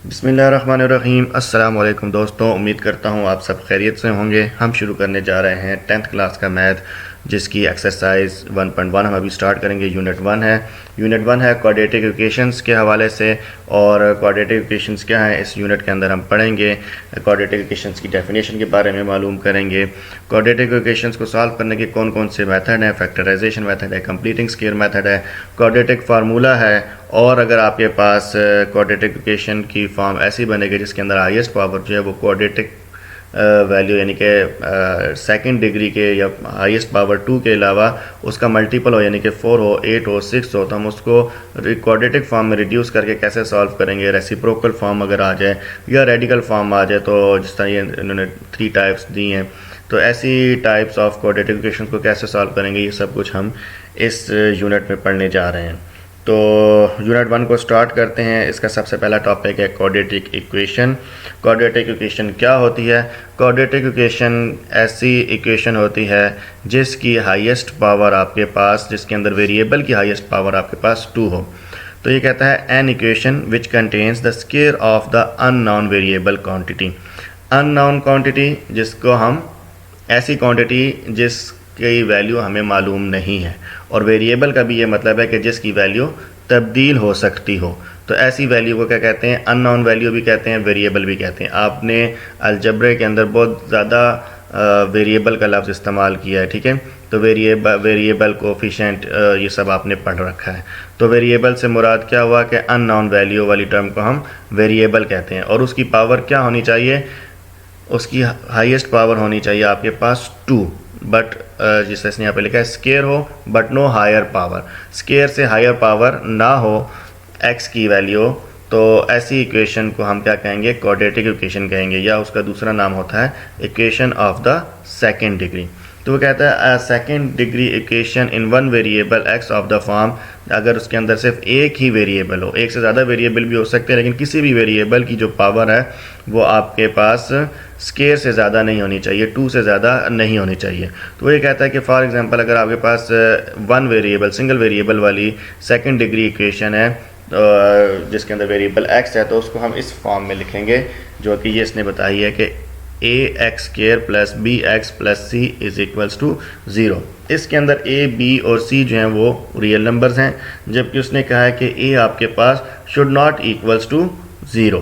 बिस्मिल्लाहिर्रहमानिर्रहीम। अस्सलाम वालेकुम दोस्तों, उम्मीद करता हूँ आप सब खैरियत से होंगे। हम शुरू करने जा रहे हैं 10th क्लास का मैथ, जिसकी एक्सरसाइज 1.1 हम अभी स्टार्ट करेंगे। यूनिट वन है क्वाड्रेटिक इक्वेशंस के हवाले से। और क्वाड्रेटिक इक्वेशंस क्या है, इस यूनिट के अंदर हम पढ़ेंगे। क्वाड्रेटिक इक्वेशंस की डेफिनेशन के बारे में मालूम करेंगे। क्वाड्रेटिक इक्वेशंस को सॉल्व करने के कौन कौन से मेथड हैं। फैक्टराइजेशन मेथड है, कंप्लीटिंग स्क्वायर मेथड है, क्वाड्रेटिक फार्मूला है। और अगर आपके पास क्वाड्रेटिक इक्वेशन की फॉर्म ऐसी बनेगी जिसके अंदर हाईएस्ट पावर जो है वो क्वाड्रेटिक वैल्यू यानी कि सेकंड डिग्री के या हाईएस्ट पावर 2 के अलावा उसका मल्टीपल हो, यानी कि 4 हो, 8 हो, 6 हो, तो हम उसको क्वाड्रेटिक फॉर्म में रिड्यूस करके कैसे सॉल्व करेंगे। रेसिप्रोकल फॉर्म अगर आ जाए या रेडिकल फॉर्म आ जाए, तो जिस तरह ये इन्होंने 3 टाइप्स दी हैं, तो ऐसी टाइप्स ऑफ क्वाड्रेटिक इक्वेशन को कैसे सॉल्व करेंगे, ये सब कुछ हम इस यूनिट में पढ़ने जा रहे हैं। तो यूनिट 1 को स्टार्ट करते हैं। इसका सबसे पहला टॉपिक है क्वाड्रेटिक इक्वेशन। क्वाड्रेटिक इक्वेशन क्या होती है? क्वाड्रेटिक इक्वेशन ऐसी इक्वेशन होती है जिसकी हाईएस्ट पावर आपके पास, जिसके अंदर वेरिएबल की हाईएस्ट पावर आपके पास 2 हो। तो ये कहता है an equation which contains the square of the unknown variable quantity. Unknown quantity जिसको हम, ऐसी क्वांटिटी जिसकी वैल्यू हमें मालूम नहीं है, और वेरिएबल का भी ये मतलब है कि जिसकी वैल्यू तब्दील हो सकती हो। तो ऐसी वैल्यू को क्या कहते हैं? अननोन वैल्यू भी कहते हैं, वेरिएबल भी कहते हैं। आपने अलजब्रे के अंदर बहुत ज़्यादा वेरिएबल का लफ्ज़ इस्तेमाल किया है, ठीक है। तो वेरिएबल कोफिशेंट ये सब आपने पढ़ रखा है। तो वेरिएबल से मुराद क्या हुआ कि अननोन वैल्यू वाली टर्म को हम वेरिएबल कहते हैं। और उसकी पावर क्या होनी चाहिए? उसकी हाईएस्ट पावर होनी चाहिए आपके पास 2, बट जिससे इसने यहाँ पे लिखा है स्केयर हो but no higher power. Square से हायर पावर ना हो x की वैल्यू, तो ऐसी इक्वेशन को हम क्या कहेंगे? क्वाड्रेटिक इक्वेशन कहेंगे, या उसका दूसरा नाम होता है equation of the second degree. तो वो कहता है second degree equation in one variable x of the form, अगर उसके अंदर सिर्फ एक ही वेरिएबल हो, एक से ज़्यादा वेरिएबल भी हो सकते हैं, लेकिन किसी भी वेरिएबल की जो पावर है वो आपके पास स्केयर से ज़्यादा नहीं होनी चाहिए, 2 से ज़्यादा नहीं होनी चाहिए। तो वो ये कहता है कि फॉर एग्जांपल अगर आपके पास वन वेरिएबल, सिंगल वेरिएबल वाली सेकेंड डिग्री इक्वेशन है जिसके अंदर वेरिएबल x है, तो उसको हम इस फॉर्म में लिखेंगे जो कि ये इसने बताई है कि ax square plus b x plus c is equals to 0। इसके अंदर a, b और c जो हैं वो रियल नंबर्स हैं, जबकि उसने कहा है कि a आपके पास शुड नॉट इक्वल्स टू 0।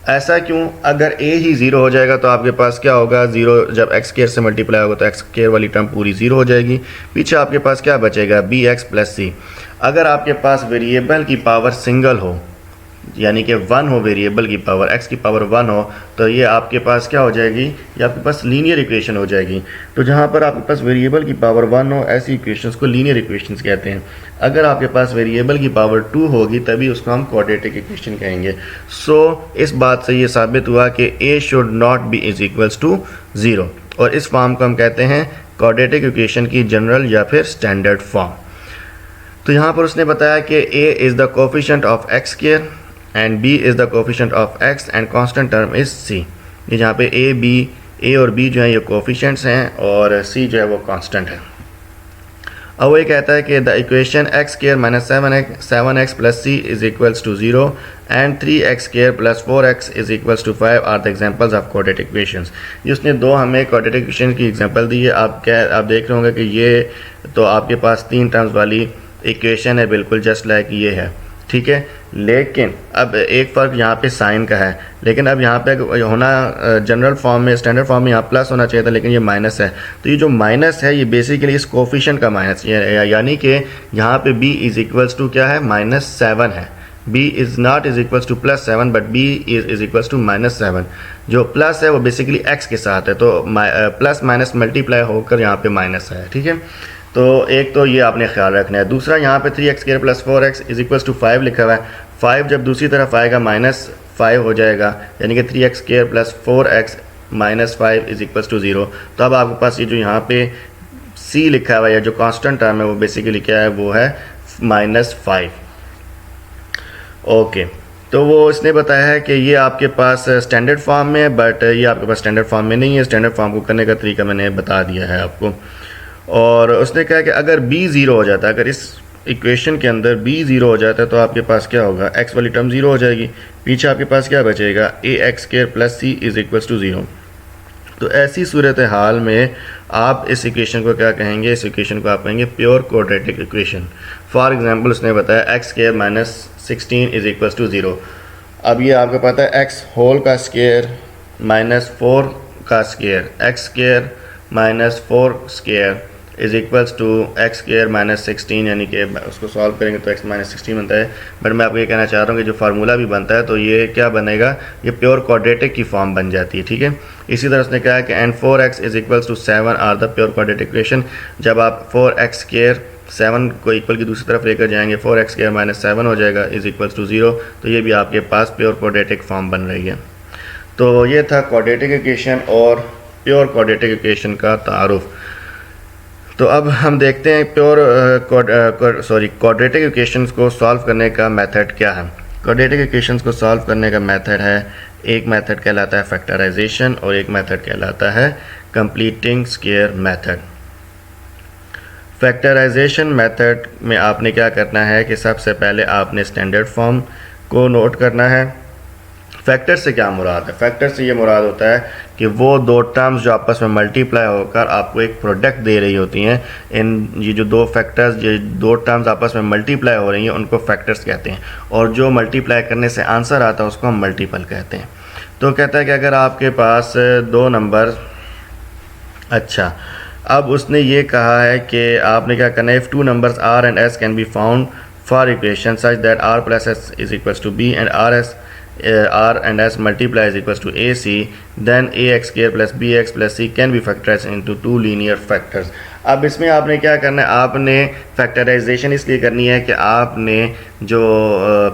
ऐसा क्यों? अगर a ही 0 हो जाएगा तो आपके पास क्या होगा? 0 जब x स्क्वायर से मल्टीप्लाई होगा तो x स्क्वायर वाली टर्म पूरी 0 हो जाएगी। पीछे आपके पास क्या बचेगा? बी एक्स प्लस सी। अगर आपके पास वेरिएबल की पावर सिंगल हो, यानी कि 1 हो, वेरिएबल की पावर x की पावर 1 हो, तो ये आपके पास क्या हो जाएगी? ये आपके पास लीनियर इक्वेशन हो जाएगी। तो जहाँ पर आपके पास वेरिएबल की पावर 1 हो, ऐसी इक्वेशंस को लीनियर इक्वेशंस कहते हैं। अगर आपके पास वेरिएबल की पावर 2 होगी तभी उसको हम क्वाड्रेटिक इक्वेशन कहेंगे। सो इस बात से ये साबित हुआ कि a should not be is equals to 0, और इस फॉर्म को हम कहते हैं क्वाड्रेटिक इक्वेशन की जनरल या फिर स्टैंडर्ड फॉर्म। तो यहाँ पर उसने बताया कि a is the coefficient of x square and b is the coefficient of x and constant term is c। ये जहाँ पे a और b जो है ये कोफिशिएंट्स हैं और c जो है वो कांस्टेंट है। अब वो ये कहता है कि the equation x square minus 7x plus c is equals to 0 and 3x square plus 4x is equals to 5 are the examples of quadratic equations. ये उसने दो हमें क्वाड्रेटिक इक्वेशन की एग्जांपल दी है। आप देख रहे होंगे कि ये तो आपके पास 3 टर्म्स वाली इक्वेशन है, बिल्कुल जस्ट लाइक ये है, ठीक है। लेकिन अब एक फ़र्क यहाँ पे साइन का है, लेकिन अब यहाँ पे होना जनरल फॉर्म में, स्टैंडर्ड फॉर्म में यहाँ प्लस होना चाहिए था, लेकिन ये माइनस है। तो ये जो माइनस है ये बेसिकली इस कोफिशिएंट का माइनस, यानी कि यहाँ पे b इज़ इक्वल्स टू क्या है? -7 है। b is not is equals to +7 but b is equals to -7। जो प्लस है वो बेसिकली x के साथ है, तो प्लस माइनस मल्टीप्लाई होकर यहाँ पे माइनस है, ठीक है। तो एक तो ये आपने ख्याल रखना है। दूसरा यहाँ पे 3x square plus 4x is equals to 5 लिखा हुआ है। 5 जब दूसरी तरफ आएगा -5 हो जाएगा, यानी कि 3x square plus 4x minus 5 is equals to 0। तो अब आपके पास ये जो यहाँ पे c लिखा हुआ है, जो कांस्टेंट टर्म है, वो बेसिकली क्या है? वो है -5। ओके, तो वो इसने बताया है कि ये आपके पास स्टैंडर्ड फॉर्म में है, बट ये आपके पास स्टैंडर्ड फॉर्म में नहीं है। स्टैंडर्ड फॉर्म को करने का तरीका मैंने बता दिया है आपको। और उसने कहा कि अगर b 0 हो जाता है, अगर इस इक्वेशन के अंदर b ज़ीरो हो जाता है तो आपके पास क्या होगा, x वाली टर्म ज़ीरो हो जाएगी, पीछे आपके पास क्या बचेगा, a x square plus c is equals to zero. तो ऐसी सूरत हाल में आप इस इक्वेशन को क्या कहेंगे, इस इक्वेशन को आप कहेंगे pure quadratic equation. For example उसने बताया x square minus 16 is equals to zero. अब ये आपको पता है एक्स होल का स्क्वायर माइनस 4 का square, x square minus 4 square is equals to x square minus 16, यानी कि उसको सॉल्व करेंगे तो एक्स माइनस 16 बनता है। बट मैं आपको ये कहना चाह रहा हूँ कि जो फार्मूला भी बनता है तो ये क्या बनेगा, ये प्योर क्वाड्रेटिक की फॉर्म बन जाती है, ठीक है। इसी तरह उसने कहा कि and 4x is equals to 7 are the pure quadratic equation. जब आप 4x स्क्वायर 7 को इक्वल की दूसरी तरफ लेकर जाएंगे, 4x स्क्वायर माइनस 7 हो जाएगा इज़ इक्वल्स टू 0। तो ये भी आपके पास प्योर क्वाड्रेटिक फॉर्म बन रही है। तो ये था क्वाड्रेटिक इक्वेशन और प्योर क्वाड्रेटिक इक्वेशन का तारुफ। तो अब हम देखते हैं क्वाड्रेटिक इक्वेशंस को सॉल्व करने का मेथड क्या है। क्वाड्रेटिक इक्वेशंस को सॉल्व करने का मेथड है, एक मेथड कहलाता है फैक्टराइजेशन और एक मेथड कहलाता है completing square method. Factorisation method में आपने क्या करना है कि सबसे पहले आपने स्टैंडर्ड फॉर्म को नोट करना है। फैक्टर से क्या मुराद है, फैक्टर से ये मुराद होता है कि वो दो टर्म्स जो आपस में मल्टीप्लाई होकर आपको एक प्रोडक्ट दे रही होती हैं, इन ये जो दो फैक्टर्स, ये दो टर्म्स आपस में मल्टीप्लाई हो रही हैं उनको फैक्टर्स कहते हैं, और जो मल्टीप्लाई करने से आंसर आता है उसको हम मल्टीपल कहते हैं। तो कहता है कि अगर आपके पास दो नंबर, अच्छा अब उसने ये कहा है कि आपने क्या करना है, if two numbers r and s can be found for equation such that r plus s is equals to b and r and s multiply is equals to ac, then ax square plus bx plus c can be factorized into two linear factors। अब इसमें आपने क्या करना है, आपने factorisation इसलिए करनी है कि आपने जो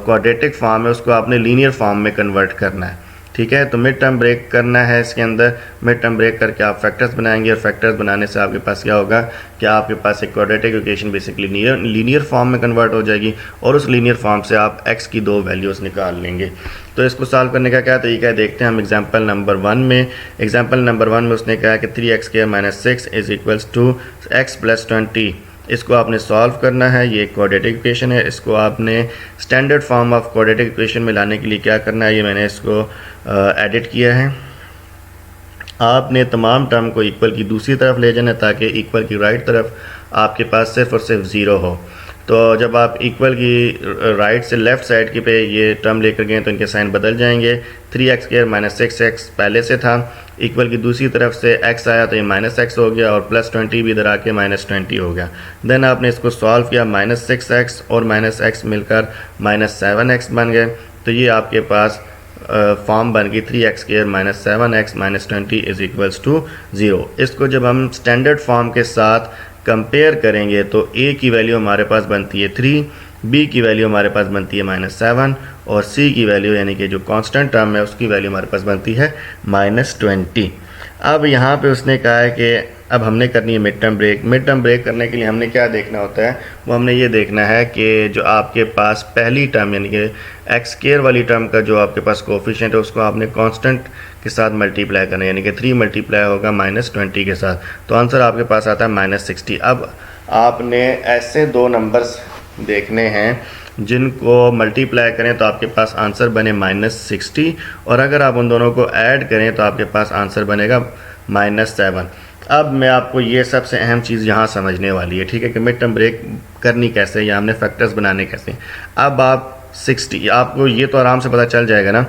क्वाड्रेटिक फॉर्म है उसको आपने लीनियर फॉर्म में कन्वर्ट करना है, ठीक है। तो मिड टर्म ब्रेक करना है इसके अंदर, मिड टर्म ब्रेक करके आप फैक्टर्स बनाएंगे और फैक्टर्स बनाने से आपके पास क्या होगा कि आपके पास एक quadratic equation basically linear form में कन्वर्ट हो जाएगी और उस लीनियर फॉर्म से आप x की दो वैल्यूज़ निकाल लेंगे। तो इसको सॉल्व करने का क्या तरीका है देखते हैं हम एग्जाम्पल नंबर 1 में। एग्जाम्पल नंबर 1 में उसने कहा कि 3x square minus 6 is equals to x plus 20। इसको आपने सॉल्व करना है, ये क्वाड्रेटिक इक्वेशन है, इसको आपने standard form of quadratic equation में लाने के लिए क्या करना है, ये मैंने इसको एडिट किया है। आपने तमाम टर्म को इक्वल की दूसरी तरफ ले जाना ताकि इक्वल की राइट तरफ आपके पास सिर्फ और सिर्फ ज़ीरो हो। तो जब आप इक्वल की राइट से लेफ़्ट साइड की पे ये टर्म लेकर गए तो इनके साइन बदल जाएंगे। 3x स्क्वायर माइनस 6x पहले से था, इक्वल की दूसरी तरफ से x आया तो ये माइनस x हो गया और प्लस 20 भी इधर आके माइनस 20 हो गया। देन आपने इसको सॉल्व किया, माइनस 6x और माइनस x मिलकर माइनस 7x बन गए। तो ये आपके पास फॉर्म बन गई 3x square minus 7x minus 20 is equals to 0। इसको जब हम स्टैंडर्ड फॉर्म के साथ कंपेयर करेंगे तो a की वैल्यू हमारे पास बनती है 3, b की वैल्यू हमारे पास बनती है माइनस 7 और c की वैल्यू यानी कि जो कांस्टेंट टर्म है उसकी वैल्यू हमारे पास बनती है माइनस 20। अब यहाँ पे उसने कहा है कि अब हमने करनी है mid term break. Mid term break करने के लिए हमने क्या देखना होता है, वो हमने ये देखना है कि जो आपके पास पहली टर्म यानी कि एक्स स्क्वायर वाली टर्म का जो आपके पास कोफिशिएंट है उसको आपने कांस्टेंट के साथ मल्टीप्लाई करना है, यानी कि 3 मल्टीप्लाई होगा माइनस 20 के साथ, तो आंसर आपके पास आता है माइनस 60। अब आपने ऐसे दो नंबर्स देखने हैं जिनको मल्टीप्लाई करें तो आपके पास आंसर बने माइनस 60 और अगर आप उन दोनों को ऐड करें तो आपके पास आंसर बनेगा माइनस 7। अब मैं आपको ये सबसे अहम चीज़ यहाँ समझने वाली है, ठीक है, कि मिड टर्म ब्रेक करनी कैसे या हमने फैक्टर्स बनाने कैसे। अब आप 60, आपको ये तो आराम से पता चल जाएगा ना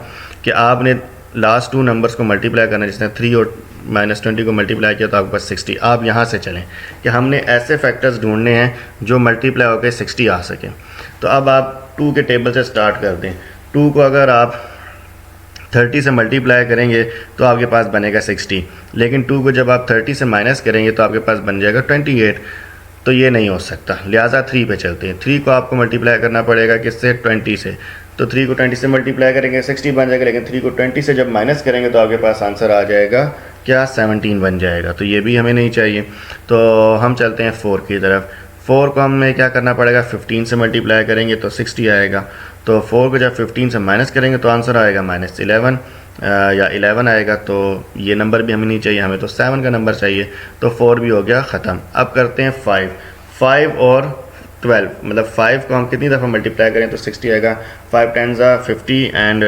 कि आपने लास्ट टू नंबर्स को मल्टीप्लाई करना, जिसने 3 और माइनस 20 को मल्टीप्लाई किया तो आपके पास 60। आप यहाँ से चलें कि हमने ऐसे फैक्टर्स ढूंढने हैं जो मल्टीप्लाई होकर 60 आ सके। तो अब आप 2 के टेबल से स्टार्ट कर दें। 2 को अगर आप 30 से मल्टीप्लाई करेंगे तो आपके पास बनेगा 60, लेकिन 2 को जब आप 30 से माइनस करेंगे तो आपके पास बन जाएगा 28। तो ये नहीं हो सकता, लिहाजा 3 पे चलते हैं। 3 को आपको मल्टीप्लाई करना पड़ेगा किससे, 20 से। तो 3 को 20 से मल्टीप्लाई करेंगे 60 बन जाएगा, लेकिन 3 को 20 से जब माइनस करेंगे तो आपके पास आंसर आ जाएगा क्या, 17 बन जाएगा। तो ये भी हमें नहीं चाहिए। तो हम चलते हैं 4 की तरफ। 4 को हमें क्या करना पड़ेगा, 15 से मल्टीप्लाई करेंगे तो 60 आएगा। तो 4 को जब 15 से माइनस करेंगे तो आंसर आएगा माइनस 11 या 11 आएगा। तो ये नंबर भी हमें नहीं चाहिए, हमें तो 7 का नंबर चाहिए। तो 4 भी हो गया ख़त्म। अब करते हैं 5 और 12, मतलब 5 को हम कितनी दफ़ा मल्टीप्लाई करें तो 60 आएगा। 5 10 50 एंड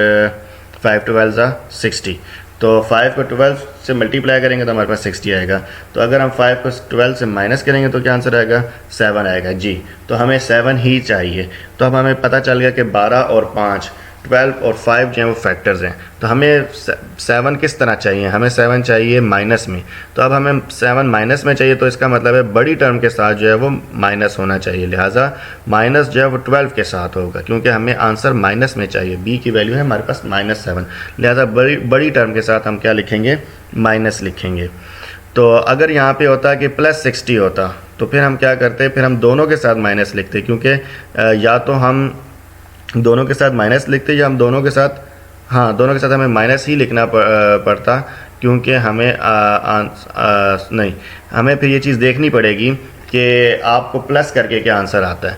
5 12 60। तो 5 को 12 से मल्टीप्लाई करेंगे तो हमारे पास 60 आएगा। तो अगर हम 5 को 12 से माइनस करेंगे तो क्या आंसर आएगा? 7 आएगा जी। तो हमें 7 ही चाहिए। तो अब हमें पता चल गया कि 12 और 5, 12 और 5 जो हैं वो फैक्टर्स हैं। तो हमें 7 किस तरह चाहिए? हमें 7 चाहिए माइनस में। तो अब हमें 7 माइनस में चाहिए, तो इसका मतलब है बड़ी टर्म के साथ जो है वो माइनस होना चाहिए, लिहाजा माइनस जो है वो 12 के साथ होगा, क्योंकि हमें आंसर माइनस में चाहिए। बी की वैल्यू है हमारे पास -7, लिहाजा बड़ी टर्म के साथ हम क्या लिखेंगे? माइनस लिखेंगे। तो अगर यहाँ पे होता कि +60 होता तो फिर हम क्या करते? फिर हम दोनों के साथ माइनस लिखते, क्योंकि या तो हम दोनों के साथ माइनस लिखते या हम दोनों के साथ, हाँ दोनों के साथ हमें माइनस ही लिखना पड़ता, क्योंकि हमें नहीं, हमें फिर ये चीज़ देखनी पड़ेगी कि आपको प्लस करके क्या आंसर आता है।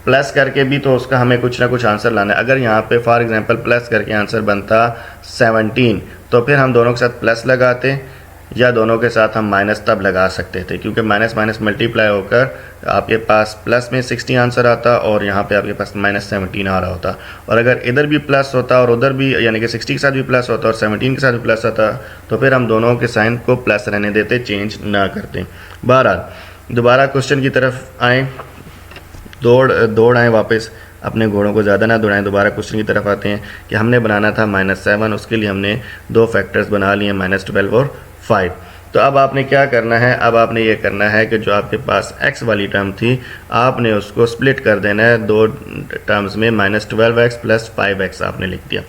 प्लस करके भी तो उसका हमें कुछ ना कुछ आंसर लाना है। अगर यहाँ पे फॉर एग्जांपल प्लस करके आंसर बनता 17, तो फिर हम दोनों के साथ प्लस लगाते या दोनों के साथ हम माइनस तब लगा सकते थे, क्योंकि माइनस माइनस मल्टीप्लाई होकर आपके पास प्लस में 60 आंसर आता और यहाँ पे आपके पास -17 आ रहा होता। और अगर इधर भी प्लस होता और उधर भी, यानी कि 60 के साथ भी प्लस होता और 17 के साथ भी प्लस आता, तो फिर हम दोनों के साइन को प्लस रहने देते, चेंज ना करते। बहरहाल दोबारा क्वेश्चन की तरफ आएँ, दौड़ आएँ वापस, अपने घोड़ों को ज़्यादा ना दौड़ाएं। दोबारा क्वेश्चन की तरफ आते हैं कि हमने बनाना था -7, उसके लिए हमने दो फैक्टर्स बना लिए, -12 और 5। तो अब आपने क्या करना है? अब आपने ये करना है कि जो आपके पास x वाली टर्म थी, आपने उसको स्प्लिट कर देना है दो टर्म्स में, -12x + 5x आपने लिख दिया।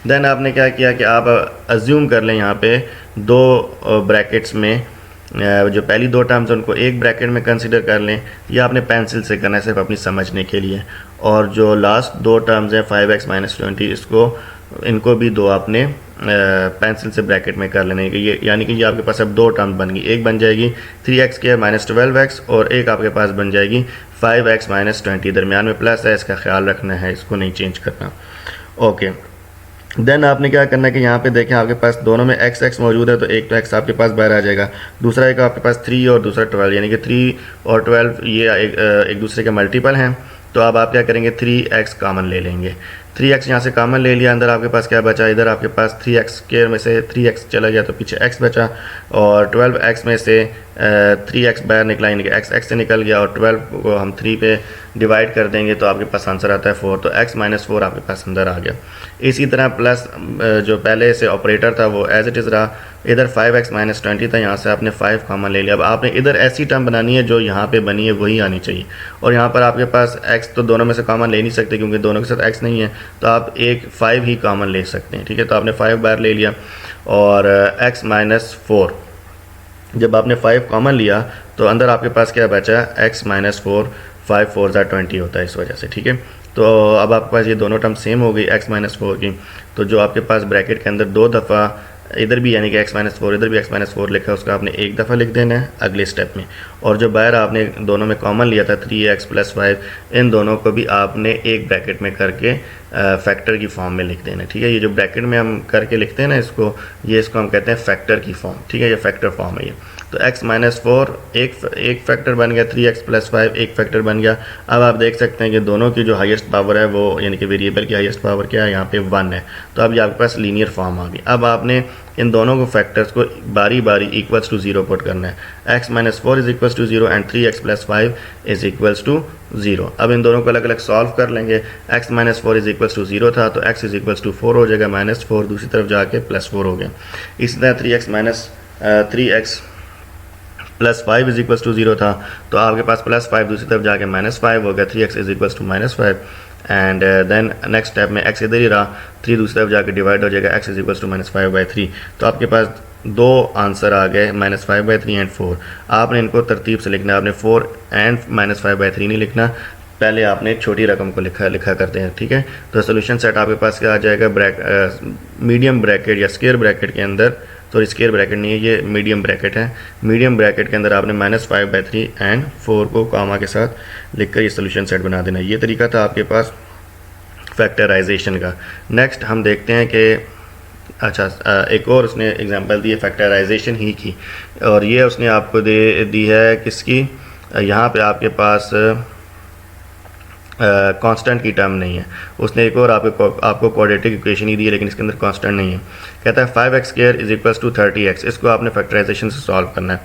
देन आपने क्या किया कि आप अज्यूम कर लें यहाँ पे दो ब्रैकेट्स में, जो पहली दो टर्म्स हैं उनको एक ब्रैकेट में कंसिडर कर लें, या आपने पेंसिल से करना है सिर्फ अपनी समझने के लिए। और जो लास्ट दो टर्म्स हैं 5x - 20, इनको भी दो आपने पेंसिल से ब्रैकेट में कर लेने, ये यानी कि ये आपके पास अब दो टर्म बन गई। एक बन जाएगी 3x² - 12x और एक आपके पास बन जाएगी 5x - 20। दरमियान में प्लस है, इसका ख्याल रखना है, इसको नहीं चेंज करना। ओके, देन आपने क्या करना है कि यहाँ पे देखें आपके पास दोनों में x मौजूद है, तो एक तो x आपके पास बाहर आ जाएगा, दूसरा एक आपके पास 3 और दूसरा 12, यानी कि 3 और 12 ये एक दूसरे के मल्टीपल हैं। तो अब आप क्या करेंगे? 3x कॉमन ले लेंगे। 3x यहाँ से कॉमन ले लिया, अंदर आपके पास क्या बचा? इधर आपके पास 3x² में से 3x चला गया तो पीछे x बचा, और 12x में से 3x बाहर निकला, यानी कि x से निकल गया, और 12 को हम 3 पे डिवाइड कर देंगे तो आपके पास आंसर आता है 4। तो x - 4 आपके पास अंदर आ गया। इसी तरह प्लस जो पहले से ऑपरेटर था वो एज इट इज़ रहा। इधर 5x - 20 था, यहाँ से आपने 5 कॉमन ले लिया। अब आपने इधर ऐसी टर्म बनानी है जो यहाँ पे बनी है वही आनी चाहिए, और यहाँ पर आपके पास x तो दोनों में से कॉमन ले नहीं सकते क्योंकि दोनों के साथ x नहीं है, तो आप एक 5 ही कॉमन ले सकते हैं। ठीक है, तो आपने 5 बार ले लिया, और x - 4, जब आपने 5 कॉमन लिया तो अंदर आपके पास क्या बचा? x - 4, 5 4 20 होता है इस वजह से। ठीक है, तो अब आपके पास ये दोनों टर्म सेम हो गई x - 4 की। तो जो आपके पास ब्रैकेट के अंदर दो दफ़ा इधर भी, यानी कि x - 4 इधर भी x - 4 लिखा है, उसका आपने एक दफ़ा लिख देना है अगले स्टेप में। और जो बाहर आपने दोनों में कॉमन लिया था 3x + 5, इन दोनों को भी आपने एक ब्रैकेट में करके फैक्टर की फॉर्म में लिख देना है। ठीक है, ये जो ब्रैकेट में हम करके लिखते हैं ना इसको हम कहते हैं फैक्टर की फॉर्म। ठीक है, ये फैक्टर फॉर्म है ये। तो x - 4 एक फैक्टर बन गया, 3x + 5 एक फैक्टर बन गया। अब आप देख सकते हैं कि दोनों की जो हाईएस्ट पावर है वो, यानी कि वेरिएबल की हाईएस्ट पावर क्या है? यहाँ पे 1 है। तो अब ये आपके पास लीनियर फॉर्म आ गई। अब आपने इन दोनों को फैक्टर्स को बारी बारी = 0 पुट करना है। x - 4 = 0 and 3x + 5 = 0। अब इन दोनों को अलग अलग सॉल्व कर लेंगे। x - 4 = 0 था, तो x = 4 हो जाएगा, -4 दूसरी तरफ जाके +4 हो गया। इसी तरह 3x + 5 = 0 था, तो आपके पास +5 दूसरी तरफ जाके -5 हो गया, 3x = -5। And then next step में x इधर ही रहा, 3 दूसरी तरफ जाके डिवाइड हो जाएगा, x = -5/3। तो आपके पास दो आंसर आ गए, -5/3 एंड 4। आपने इनको तरतीब से लिखना है, आपने 4 एंड -5/3 नहीं लिखना, पहले आपने छोटी रकम को लिखा करते हैं। ठीक है, तो सोल्यूशन सेट आपके पास क्या आ जाएगा? मीडियम ब्रैकेट या स्क्वायर ब्रैकेट के अंदर, सॉरी स्क्वायर ब्रैकेट नहीं है, ये मीडियम ब्रैकेट है। मीडियम ब्रैकेट के अंदर आपने -5/3 एंड 4 को कॉमा के साथ लिखकर ये सोल्यूशन सेट बना देना। ये तरीका था आपके पास फैक्टराइजेशन का। नेक्स्ट हम देखते हैं कि अच्छा, एक और उसने एग्जांपल दी है फैक्टराइजेशन ही की, और ये उसने आपको दी है किसकी? यहाँ पे आपके पास कांस्टेंट की टर्म नहीं है। उसने एक और आपको क्वाड्रेटिक इक्वेशन ही दी है, लेकिन इसके अंदर कांस्टेंट नहीं है। कहता है 5x square is equals to 30x। इसको आपने फैक्टराइजेशन से सॉल्व करना है।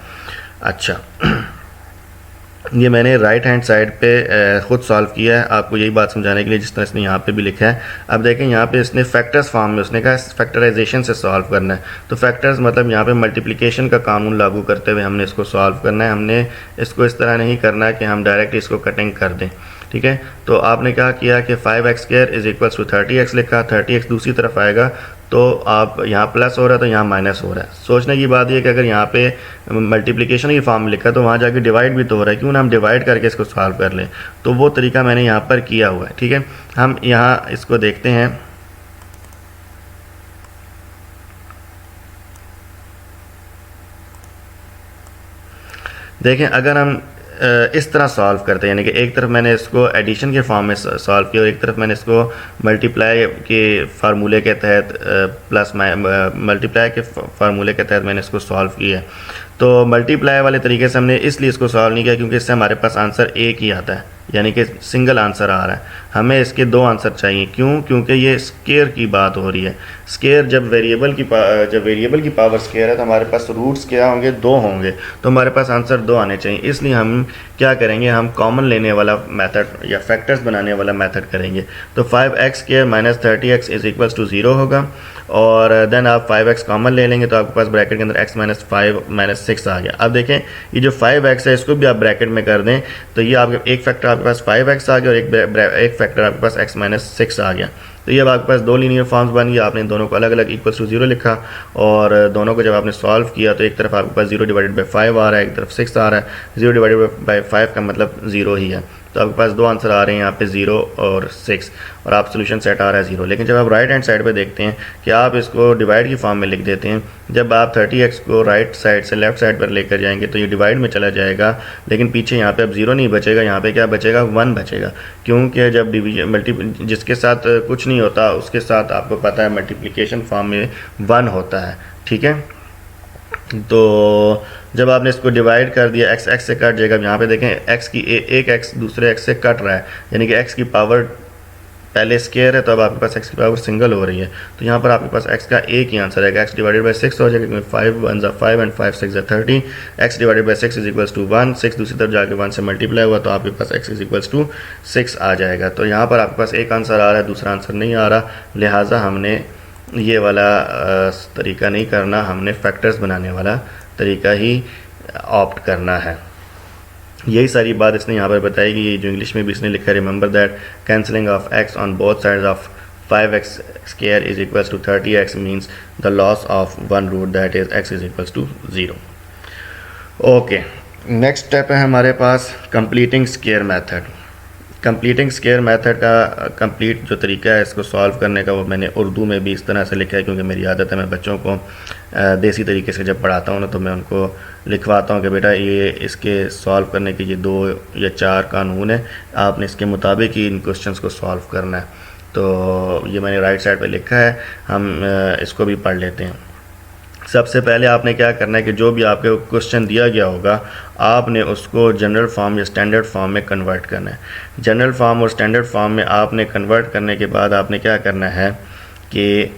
अच्छा, ये मैंने राइट हैंड साइड पे ख़ुद सॉल्व किया है आपको यही बात समझाने के लिए, जिस तरह इसने यहाँ पे भी लिखा है। अब देखें यहाँ पे इसने फैक्टर्स फॉर्म में उसने कहा फैक्टराइजेशन से सॉल्व करना है। तो फैक्टर्स मतलब यहाँ पे मल्टीप्लिकेशन का कानून लागू करते हुए हमने इसको सॉल्व करना है। हमने इसको इस तरह नहीं करना है कि हम डायरेक्ट इसको कटिंग कर दें, ठीक है। तो आपने क्या किया कि 5x square is equals to 30x लिखा। 30x दूसरी तरफ आएगा तो आप यहाँ प्लस हो रहा है तो यहाँ माइनस हो रहा है। सोचने की बात यह कि अगर यहाँ पे मल्टीप्लिकेशन की फॉर्म में लिखा तो वहाँ जाके डिवाइड भी तो हो रहा है, क्यों ना हम डिवाइड करके इसको सॉल्व कर लें। तो वो तरीका मैंने यहाँ पर किया हुआ है, ठीक है। हम यहाँ इसको देखते हैं। देखें, अगर हम इस तरह सॉल्व करते हैं, यानी कि एक तरफ मैंने इसको एडिशन के फॉर्म में सॉल्व किया और एक तरफ मैंने इसको मल्टीप्लाई के फार्मूले के तहत प्लस मल्टीप्लाई के फार्मूले के तहत मैंने इसको सॉल्व किया है। तो मल्टीप्लाई वाले तरीके से हमने इसलिए इसको सॉल्व नहीं किया क्योंकि इससे हमारे पास आंसर एक ही आता है, यानी कि सिंगल आंसर आ रहा है। हमें इसके दो आंसर चाहिए, क्यों? क्योंकि ये स्केयर की बात हो रही है। स्केयर जब वेरिएबल की पावर स्केयर है तो हमारे पास रूट्स क्या होंगे? दो होंगे। तो हमारे पास आंसर दो आने चाहिए। इसलिए हम क्या करेंगे, हम कॉमन लेने वाला मेथड या फैक्टर्स बनाने वाला मेथड करेंगे। तो 5x square minus 30x is equals to 0 होगा और देन आप 5x कॉमन ले लेंगे तो आपके पास ब्रैकेट के अंदर x माइनस 5 माइनस 6 आ गया। अब देखें, ये जो 5x है इसको भी आप ब्रैकेट में कर दें तो ये आपके एक फैक्टर आपके पास 5x आ गया और एक फैक्टर आपके पास x माइनस 6 आ गया। तो ये अब आपके पास दो लीनियर फॉर्म्स बन गए। आपने दोनों को अलग अलग इक्वल्स टू 0 लिखा और दोनों को जब आपने सॉल्व किया तो एक तरफ आपके पास 0 डिवाइडेड बाई 5 आ रहा है, एक तरफ 6 आ रहा है। 0 डिवाइडेड बाई 5 का मतलब 0 ही है। तो आपके पास दो आंसर आ रहे हैं यहाँ पे 0 और 6 और आप सोल्यूशन सेट आ रहा है 0। लेकिन जब आप राइट हैंड साइड पे देखते हैं कि आप इसको डिवाइड की फॉर्म में लिख देते हैं, जब आप 30x को राइट साइड से लेफ्ट साइड पर लेकर जाएंगे तो ये डिवाइड में चला जाएगा, लेकिन पीछे यहाँ पे अब 0 नहीं बचेगा, यहाँ पे क्या बचेगा? 1 बचेगा। क्योंकि जब डिवीजन जिसके साथ कुछ नहीं होता उसके साथ आपको पता है मल्टीप्लिकेशन फॉर्म में 1 होता है, ठीक है। तो जब आपने इसको डिवाइड कर दिया, x x से कट जाएगा। यहाँ पे देखें x की एक x दूसरे x से कट रहा है, यानी कि x की पावर पहले स्केयर है तो अब आपके पास x की पावर सिंगल हो रही है। तो यहाँ पर आपके पास x का एक ही आंसर है, x डिवाइडेड बाई 6 हो जाएगा क्योंकि 5 1 ज़ा 5 एंड 5 6 ज़ा 30। x divided by 6 is equals to 1। 6 दूसरी तरफ जाके 1 से मल्टीप्लाई हुआ तो आपके पास x इज इक्वल्स टू 6 आ जाएगा। तो यहाँ पर आपके पास एक आंसर आ रहा है, दूसरा आंसर नहीं आ रहा, लिहाजा हमने ये वाला तरीका नहीं करना, हमने फैक्टर्स बनाने वाला तरीका ही ऑप्ट करना है। यही सारी बात इसने यहाँ पर बताई कि ये जो इंग्लिश में भी इसने लिखा है, remember that cancelling of x on both sides of 5x square is equals to 30x means the loss of one root that is x is equals to 0। Okay, next step है हमारे पास completing square method. Completing square method का complete जो तरीका है इसको solve करने का, वो मैंने उर्दू में भी इस तरह से लिखा है क्योंकि मेरी आदत है, मैं बच्चों को देसी तरीके से जब पढ़ाता हूँ ना तो मैं उनको लिखवाता हूँ कि बेटा ये इसके सॉल्व करने के ये 2 या 4 कानून है, आपने इसके मुताबिक ही इन क्वेश्चंस को सॉल्व करना है। तो ये मैंने राइट साइड पे लिखा है, हम इसको भी पढ़ लेते हैं। सबसे पहले आपने क्या करना है कि जो भी आपके क्वेश्चन दिया गया होगा आपने उसको जनरल फॉर्म या स्टैंडर्ड फॉर्म में कन्वर्ट करना है। जनरल फॉर्म और स्टैंडर्ड फॉर्म में आपने कन्वर्ट करने के बाद आपने क्या करना है कि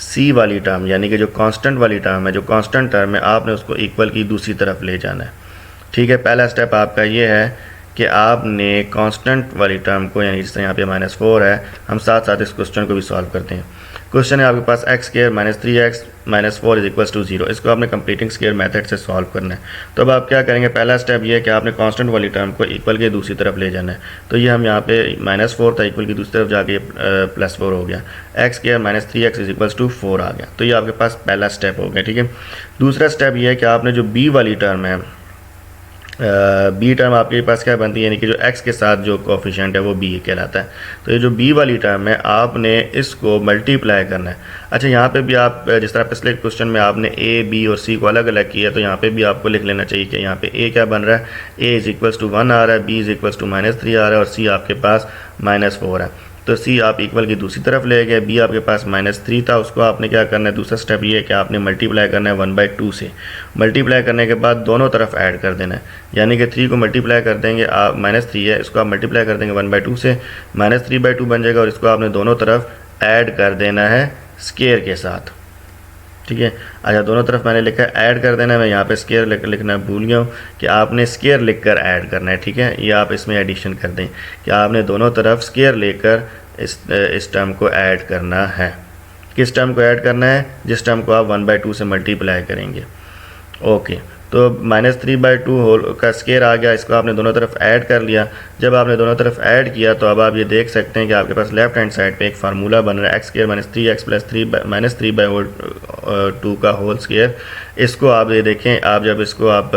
सी वाली टर्म यानी कि जो कांस्टेंट वाली टर्म है, जो कांस्टेंट टर्म है, आपने उसको इक्वल की दूसरी तरफ ले जाना है, ठीक है। पहला स्टेप आपका ये है कि आपने कांस्टेंट वाली टर्म को, यानी जिस तरह यहाँ पे -4 है, हम साथ साथ इस क्वेश्चन को भी सॉल्व करते हैं। क्वेश्चन है आपके पास x square minus 3x minus 4 is equals to 0। इसको आपने कंप्लीटिंग स्क्वायर मेथड से सॉल्व करना है। तो अब आप क्या करेंगे, पहला स्टेप ये है कि आपने कांस्टेंट वाली टर्म को इक्वल के दूसरी तरफ ले जाना है। तो ये हम यहाँ पे -4 था, इक्वल की दूसरी तरफ जाके +4 हो गया। x square minus 3x is equals to 4 आ गया। तो ये आपके पास पहला स्टेप हो गया, ठीक है। दूसरा स्टेप ये है कि आपने जो b वाली टर्म है, बी टर्म आपके पास क्या बनती है, यानी कि जो x के साथ जो कोफिशिएंट है वो b कहलाता है। तो ये जो b वाली टर्म है आपने इसको मल्टीप्लाई करना है। अच्छा, यहाँ पे भी आप जिस तरह पिछले क्वेश्चन में आपने a, b और c को अलग अलग किया, तो यहाँ पे भी आपको लिख लेना चाहिए कि यहाँ पे a क्या बन रहा है, a इज इक्वल्स टू 1 आ रहा है, b इज इक्वल्स टू -3 आ रहा है और c आपके पास -4 है। तो सी आप इक्वल की दूसरी तरफ ले गए। बी आपके पास -3 था, उसको आपने क्या करना है, दूसरा स्टेप ये है कि आपने मल्टीप्लाई करना है 1/2 से। मल्टीप्लाई करने के बाद दोनों तरफ ऐड कर देना है, यानी कि 3 को मल्टीप्लाई कर देंगे, आप -3 है, इसको आप मल्टीप्लाई कर देंगे 1/2 से, -3/2 बन जाएगा, और इसको आपने दोनों तरफ ऐड कर देना है स्केयर के साथ। ठीक है, अच्छा दोनों तरफ मैंने लिखा है ऐड कर देना है, मैं यहाँ पे स्केयर लिखना भूल गया हूँ कि आपने स्केयर लिखकर ऐड करना है। ठीक है, ये आप इसमें एडिशन कर दें कि आपने दोनों तरफ स्केयर लेकर इस टर्म को ऐड करना है। किस टर्म को ऐड करना है? जिस टर्म को आप 1/2 से मल्टीप्लाई करेंगे। ओके, तो -3/2 होल का स्केयर आ गया, इसको आपने दोनों तरफ ऐड कर लिया। जब आपने दोनों तरफ ऐड किया तो अब आप ये देख सकते हैं कि आपके पास लेफ्ट हैंड साइड पे एक फार्मूला बन रहा है, x² -3x + 3 का होल स्केयर। इसको आप ये देखें, आप जब इसको आप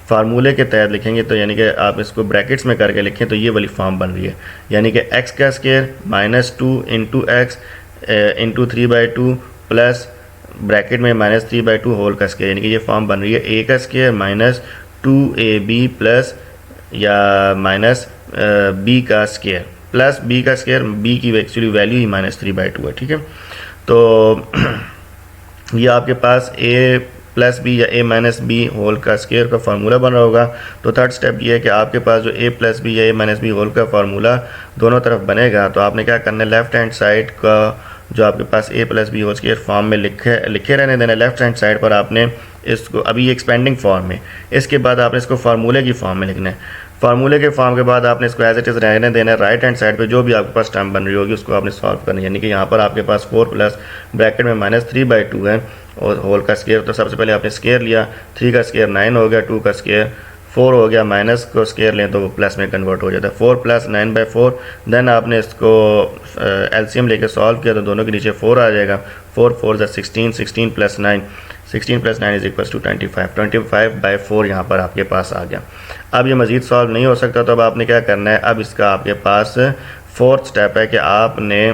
फार्मूले के तहत लिखेंगे तो यानी कि आप इसको ब्रैकेट्स में करके लिखें तो ये वाली फॉर्म बन रही है, यानी कि x का स्केयर -2 × x × 3/2 प्लस ब्रैकेट में -3/2 होल का स्केयर, यानी कि ये फॉर्म बन रही है a का स्केयर -2ab प्लस या माइनस b का स्केयर प्लस b का स्केयर। b की एक्चुअली वैल्यू ही -3/2 है। ठीक है, तो ये आपके पास a + b या a - b होल का स्केयर का फार्मूला बन रहा होगा। तो थर्ड स्टेप ये है कि आपके पास जो a + b या a - b होल का फार्मूला दोनों तरफ बनेगा, तो आपने क्या करना है, लेफ्ट हैंड साइड का जो आपके पास a + b whole square form में लिखे रहने देना। लेफ्ट हैंड साइड पर आपने इसको, अभी एक्सपेंडिंग फॉर्म में, इसके बाद आपने इसको फार्मूले की फॉर्म में लिखना है। फार्मूले के फॉर्म के बाद आपने इसको एज इट इज़ रहने देना है। राइट हैंड साइड पे जो भी आपके पास टर्म बन रही होगी उसको आपने सॉल्व करना है, यानी कि यहाँ पर आपके पास 4 प्लस ब्रैकेट में -3/2 है और होल का स्केयर। तो सबसे पहले आपने स्केयर लिया, 3 का स्केयर 9 हो गया, 2 का स्केयर 4 हो गया, माइनस को स्केयर लें तो वो प्लस में कन्वर्ट हो जाता है, 4 + 9/4। देन आपने इसको एलसीएम लेके सॉल्व किया तो दोनों के नीचे 4 आ जाएगा, 4 × 4 = 16, 16 + 9, 16 + 9 = 25, 25/4 यहाँ पर आपके पास आ गया। अब ये मज़ीद सॉल्व नहीं हो सकता, तो अब आपने क्या करना है, अब इसका आपके पास फोर्थ स्टेप है कि आपने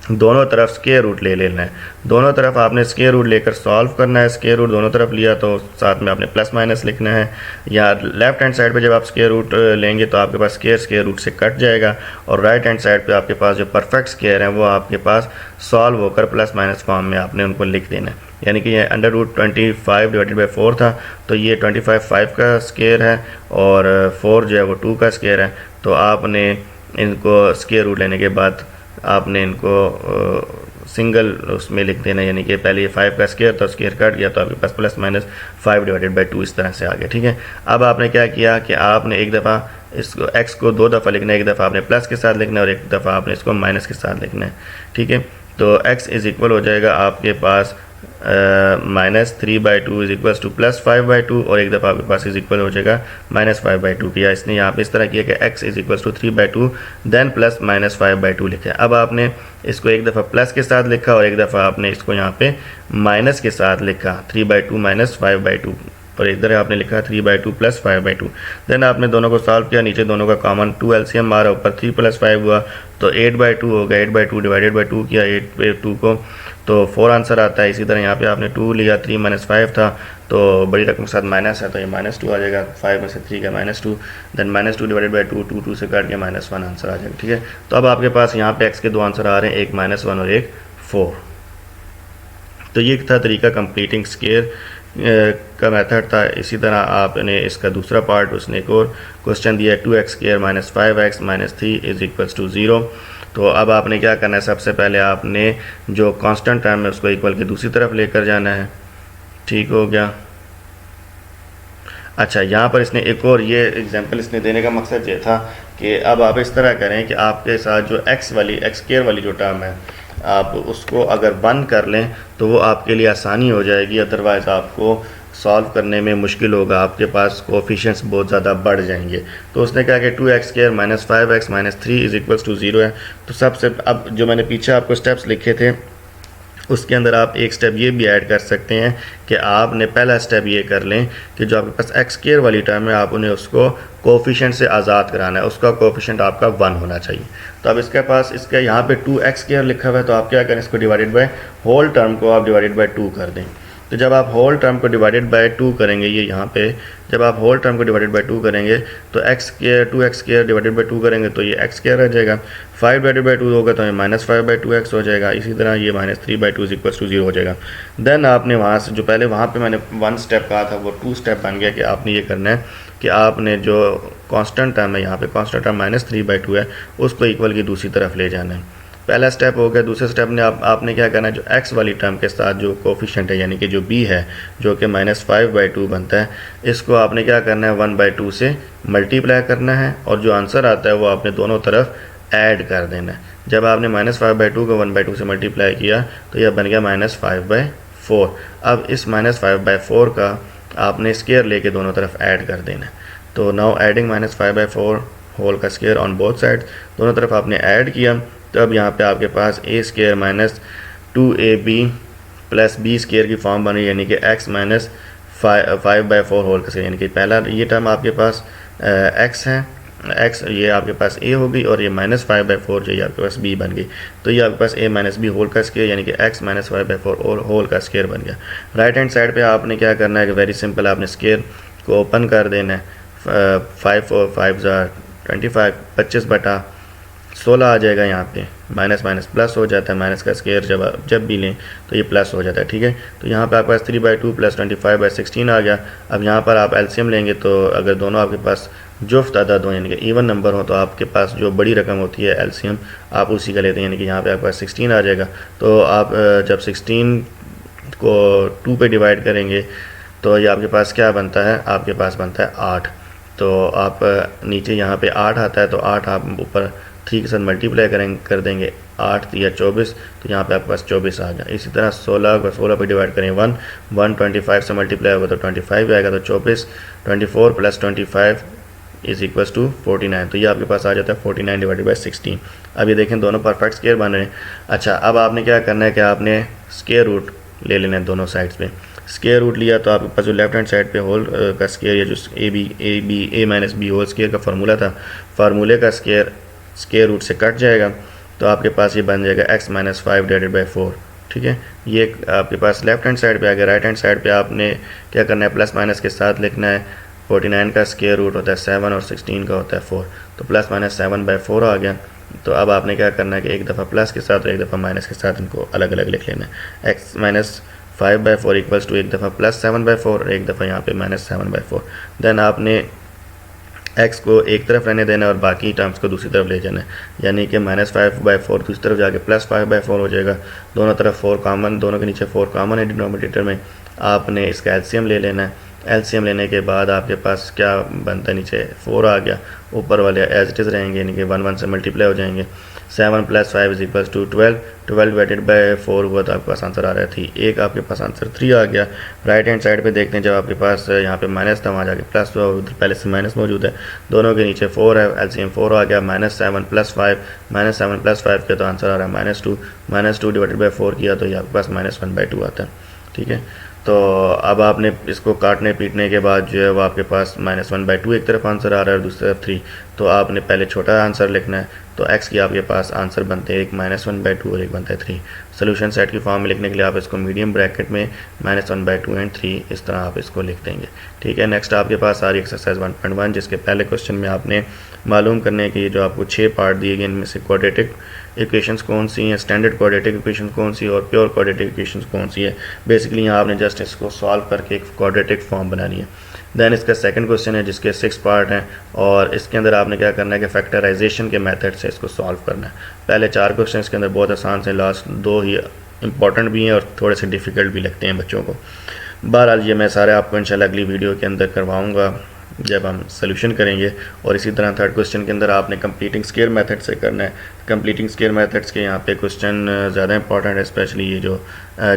दोनों तरफ स्क्वायर रूट ले लेना है। दोनों तरफ आपने स्क्वायर रूट लेकर सॉल्व करना है। स्क्वायर रूट दोनों तरफ लिया तो साथ में आपने प्लस माइनस लिखना है, या लेफ्ट हैंड साइड पे जब आप स्क्वायर रूट लेंगे तो आपके पास स्क्वायर रूट से कट जाएगा, और राइट हैंड साइड पे आपके पास जो परफेक्ट स्क्वायर हैं वो आपके पास सॉल्व होकर प्लस माइनस फॉर्म में आपने उनको लिख देना है। यानी कि ये √25/4 था, तो ये 25 5 का स्क्वायर है और 4 जो है वो 2 का स्क्वायर है। तो आपने इनको स्क्वायर रूट लेने के बाद आपने इनको सिंगल उसमें लिख देना, यानी कि पहले ये 5 का स्क्वायर था, स्क्वायर कट गया तो आपके पास +-5/2 इस तरह से आ गया। ठीक है, अब आपने क्या किया कि आपने एक दफ़ा इसको x को 2 दफ़ा लिखना है, एक दफ़ा आपने प्लस के साथ लिखना है और एक दफ़ा आपने इसको माइनस के साथ लिखना है। ठीक है, तो x इज़ इक्वल हो जाएगा आपके पास -3/2 = +5/2, और एक दफ़ा आपके पास इज इक्वल हो जाएगा -5/2 किया। इसने यहाँ पे इस तरह किया कि x = 3/2 देन +-5/2 लिखा है। अब आपने इसको एक दफ़ा प्लस के साथ लिखा और एक दफ़ा आपने इसको यहाँ पे माइनस के साथ लिखा, 3/2 - 5/2, और इधर आपने लिखा 3/2 + 5/2। देन आपने दोनों को सॉल्व किया, नीचे दोनों का कॉमन 2 एलसीएम आ रहा, ऊपर 3 + 5 हुआ तो 8/2 हो गया। 8/2 / 2 किया 8/2 को, तो 4 आंसर आता है। इसी तरह यहाँ पे आपने 2 लिया, 3 - 5 था तो बड़ी रकम के साथ माइनस है तो ये -2 आ जाएगा, 5 में से 3 का -2, देन -2 / 2, 2 से काट के -1 आंसर आ जाएगा। ठीक है, तो अब आपके पास यहाँ पे x के 2 आंसर आ रहे हैं, एक -1 और एक 4। तो ये था तरीका कंप्लीटिंग स्क्वायर का मेथड था। इसी तरह आपने इसका दूसरा पार्ट, उसने एक और क्वेश्चन दिया है 2x² - 5x - 3 = 0। तो अब आपने क्या करना है, सबसे पहले आपने जो कांस्टेंट टर्म है उसको इक्वल के दूसरी तरफ लेकर जाना है। ठीक हो गया। अच्छा, यहाँ पर इसने एक और ये एग्जांपल इसने देने का मकसद ये था कि अब आप इस तरह करें कि आपके साथ जो x² वाली जो टर्म है आप उसको अगर बंद कर लें तो वो आपके लिए आसानी हो जाएगी, अदरवाइज़ आपको सॉल्व करने में मुश्किल होगा, आपके पास कोफिशिएंट्स बहुत ज़्यादा बढ़ जाएंगे। तो उसने कहा कि 2x² - 5x - 3 = 0 है। तो सबसे अब जो मैंने पीछे आपको स्टेप्स लिखे थे उसके अंदर आप एक स्टेप ये भी ऐड कर सकते हैं कि आपने पहला स्टेप ये कर लें कि जो आपके पास x² वाली टर्म है आप उन्हें उसको कोफिशिएंट से आज़ाद कराना है, उसका कोफिशिएंट आपका 1 होना चाहिए। तो अब इसके पास इसका यहाँ पे 2x² लिखा हुआ है, तो आप क्या करें, इसको डिवाइडेड बाय होल टर्म को आप डिवाइडेड बाय 2 कर दें। तो जब आप होल टर्म को डिवाइडेड बाय 2 करेंगे, ये यहाँ पे जब आप होल टर्म को डिवाइडेड बाय 2 करेंगे तो x square 2x square divided by 2 करेंगे तो ये x स्क्वायर आ जाएगा। 5 डिवाइडेड बाय 2 होगा तो ये -5/2x हो जाएगा। इसी तरह ये -3/2 इक्वल्स टू 0 हो जाएगा। देन आपने वहाँ से जो पहले वहाँ पे मैंने 1 स्टेप कहा था वो 2 स्टेप बन गया कि आपने ये करना है कि आपने जो कांस्टेंट टर्म है, यहाँ पे कांस्टेंट टर्म -3/2 है, उसको इक्वल की दूसरी तरफ ले जाना है। पहला स्टेप हो गया। दूसरे स्टेप में आपने क्या करना है, जो x वाली टर्म के साथ जो कोफिशिएंट है यानी कि जो b है जो कि -5/2 बनता है, इसको आपने क्या करना है 1/2 से मल्टीप्लाई करना है और जो आंसर आता है वो आपने दोनों तरफ ऐड कर देना है। जब आपने -5/2 को 1/2 से मल्टीप्लाई किया तो यह बन गया -5/4। अब इस -5/4 का आपने स्क्वायर लेके दोनों तरफ ऐड कर देना है। तो नाउ एडिंग -5/4 होल का स्क्वायर ऑन बोथ साइड, दोनों तरफ आपने ऐड किया। तो अब यहाँ पे आपके पास a square -2ab plus b square की फॉर्म बनी यानी कि x -5/4 होल का स्क्वायर, यानी कि पहला ये टर्म आपके पास x है, x ये आपके पास a होगी और ये -5/4 जो ये आपके पास b बन गई। तो ये आपके पास a - b होल का स्क्वायर यानी कि x -5/4 होल का स्क्वायर बन गया। राइट हैंड साइड पे आपने क्या करना है कि वेरी सिंपल, आपने स्क्वायर को ओपन कर देना है। 5 और 5 25, 25/16 आ जाएगा। यहाँ पे माइनस माइनस प्लस हो जाता है, माइनस का स्क्वायर जब भी लें तो ये प्लस हो जाता है, ठीक है। तो यहाँ पे आपके पास 3/2 प्लस 25/16 आ गया। अब यहाँ पर आप एलसीएम लेंगे तो अगर दोनों आपके पास जुफ्त अदद हो यानी कि इवन नंबर हो तो आपके पास जो बड़ी रकम होती है एलसीएम आप उसी का लेते हैं, यानी कि यहाँ पे आपके पास 16 आ जाएगा। तो आप जब 16 को 2 पे डिवाइड करेंगे तो ये आपके पास क्या बनता है, आपके पास बनता है 8। तो आप नीचे यहाँ पे 8 आता है तो 8 आप ऊपर 3 के साथ मल्टीप्लाई कर देंगे, 8 या 24, तो यहाँ पे आपके पास 24 आ गया। इसी तरह 16 को 16 पे डिवाइड करें 1 25 से मल्टीप्लाई होगा तो 25 आएगा। तो 24 प्लस 25 इज इक्वल्स टू 49। तो ये आपके पास आ जाता है 49 डिवाइडेड बाई 16। अब ये देखें दोनों परफेक्ट स्क्वायर बन रहे हैं। अच्छा, अब आपने क्या करना है कि आपने स्क्वायर रूट ले लेना है दोनों साइड्स पे। स्क्वायर रूट लिया तो आपके पास जो लेफ्ट हैंड साइड पे होल का स्क्वायर या जो a minus b whole square का फार्मूला था, फार्मूले का स्क्वायर रूट से कट जाएगा तो आपके पास ये बन जाएगा x - 5 डिवाइडेड बाई 4, ठीक है। ये आपके पास लेफ्ट हैंड साइड पे आ गया। राइट हैंड साइड पे आपने क्या करना है, प्लस माइनस के साथ लिखना है। 49 का स्क्वायर रूट होता है 7 और 16 का होता है 4, तो प्लस माइनस 7/4 आ गया। तो अब आपने क्या करना है कि एक दफ़ा प्लस के साथ और एक दफ़ा माइनस के साथ इनको अलग अलग लिख लेना है। x - 5/4 इक्वल्स टू एक दफ़ा प्लस 7/4 और एक दफ़ा यहाँ पे -7/4। देन आपने x को एक तरफ रहने देना और बाकी टर्म्स को दूसरी तरफ ले जाना है, यानी कि -5/4 दूसरी तरफ जाके +5/4 हो जाएगा। दोनों तरफ 4 कॉमन, दोनों के नीचे 4 कॉमन है डिनोमिनेटर में। आपने इसका एलसीएम ले लेना है। एलसीएम लेने के बाद आपके पास क्या बनता है, नीचे 4 आ गया, ऊपर वाले एज इट इज़ रहेंगे यानी कि 1 से मल्टीप्लाई हो जाएंगे। 7 + 5 is equals to 12 divided by 4 हुआ तो आपके पास आंसर आ रहा है 3। एक आपके पास आंसर 3 आ गया। राइट हैंड साइड पे देखते हैं, जब आपके पास यहाँ पे माइनस था वहाँ जाके प्लस हुआ, उधर पहले से माइनस मौजूद है, दोनों के नीचे 4 है, एलसीएम 4 आ गया। -7 + 5 -7 + 5 के तो आंसर आ रहा है -2 डिवाइडेड बाई 4 किया तो ये आपके पास -1/2 आता है, ठीक है। तो अब आपने इसको काटने पीटने के बाद जो है वो आपके पास -1/2 एक तरफ आंसर आ रहा है और दूसरी तरफ 3। तो आपने पहले छोटा आंसर लिखना है, तो x की आपके पास आंसर बनते हैं एक -1/2 और एक बनता है 3। सोल्यूशन सेट की फॉर्म में लिखने के लिए आप इसको मीडियम ब्रैकेट में -1/2 एंड 3 इस तरह आप इसको लिख देंगे, ठीक है। नेक्स्ट आपके पास आ रही एक्सरसाइज 1.1, जिसके पहले क्वेश्चन में आपने मालूम करने है कि ये जो आपको 6 पार्ट दिए गए इनमें से क्वाड्रेटिक इक्वेशंस कौन सी हैं, स्टैंडर्ड क्वाड्रेटिक इक्वेशन कौन सी और प्योर क्वाड्रेटिक इक्वेशंस कौन सी है। बेसिकली यहाँ आपने जस्ट इसको सॉल्व करके एक क्वाड्रेटिक फॉर्म बनानी है। देन इसका सेकंड क्वेश्चन है जिसके 6 पार्ट हैं और इसके अंदर आपने क्या करना है कि फैक्टराइजेशन के मेथड से इसको सॉल्व करना है। पहले 4 क्वेश्चन इसके अंदर बहुत आसान से, लास्ट 2 ही इंपॉर्टेंट भी हैं और थोड़े से डिफ़िकल्ट भी लगते हैं बच्चों को। बहरहाल ये मैं सारे आपको इंशाल्लाह अगली वीडियो के अंदर करवाऊँगा जब हम सोल्यूशन करेंगे। और इसी तरह थर्ड क्वेश्चन के अंदर आपने कंप्लीटिंग स्क्वायर मेथड से करना है। कंप्लीटिंग स्क्वायर मेथड्स के यहाँ पे क्वेश्चन ज़्यादा इंपॉर्टेंट है, स्पेशली ये जो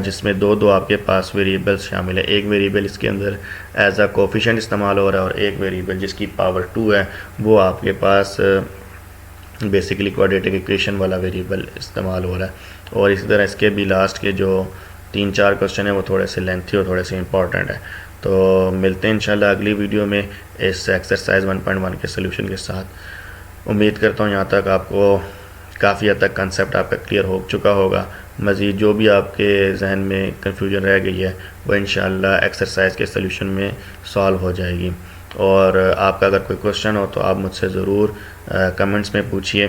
जिसमें दो आपके पास वेरिएबल्स शामिल है। एक वेरिएबल इसके अंदर एज अ कोफिशिएंट इस्तेमाल हो रहा है और एक वेरिएबल जिसकी पावर 2 है वो आपके पास बेसिकली क्वाड्रेटिक इक्वेशन वाला वेरिएबल इस्तेमाल हो रहा है। और इसी तरह इसके भी लास्ट के जो 3-4 क्वेश्चन हैं वो थोड़े से लेंथी और थोड़े से इंपॉर्टेंट है। तो मिलते हैं इंशाल्लाह अगली वीडियो में इस एक्सरसाइज 1.1 के सोल्यूशन के साथ। उम्मीद करता हूँ यहाँ तक आपको काफ़ी हद तक कंसेप्ट आपका क्लियर हो चुका होगा। मज़ीद जो भी आपके जहन में कन्फ्यूजन रह गई है वो इंशाल्लाह एक्सरसाइज के सॉल्यूशन में सॉल्व हो जाएगी। और आपका अगर कोई क्वेश्चन हो तो आप मुझसे ज़रूर कमेंट्स में पूछिए।